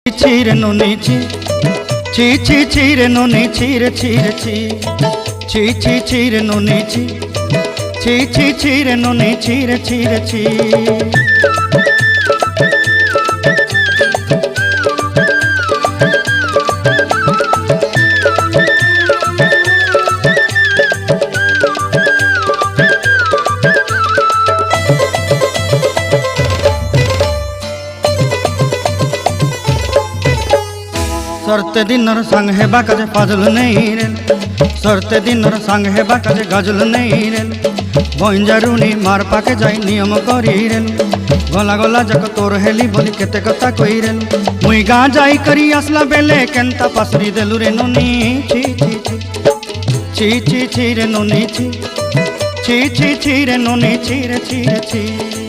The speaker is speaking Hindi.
ছিরে নুনি ছি ছি ছি ছিরে নুনি ছিরে ছিরে ছি ছি ছি ছিরে নুনি ছি ছি ছি ছিরে নুনি ছিরে ছিরে ছি सरते दिनर संग हेबा काजे फाजल नहीं रेल सरते दिनर संग हेबा काजे गजल नहीं रेल बंजारुनी मार पाके जाई नियम करी रेल गला गला जक तोर हेली बोली केते कथा कई रेल मुई गा जाई करी आसला बेले केंता पासरी देलु रे नुनी ची ची ची ची ची ची रे नुनी ची ची ची ची रे नुनी ची रे ची रे ची।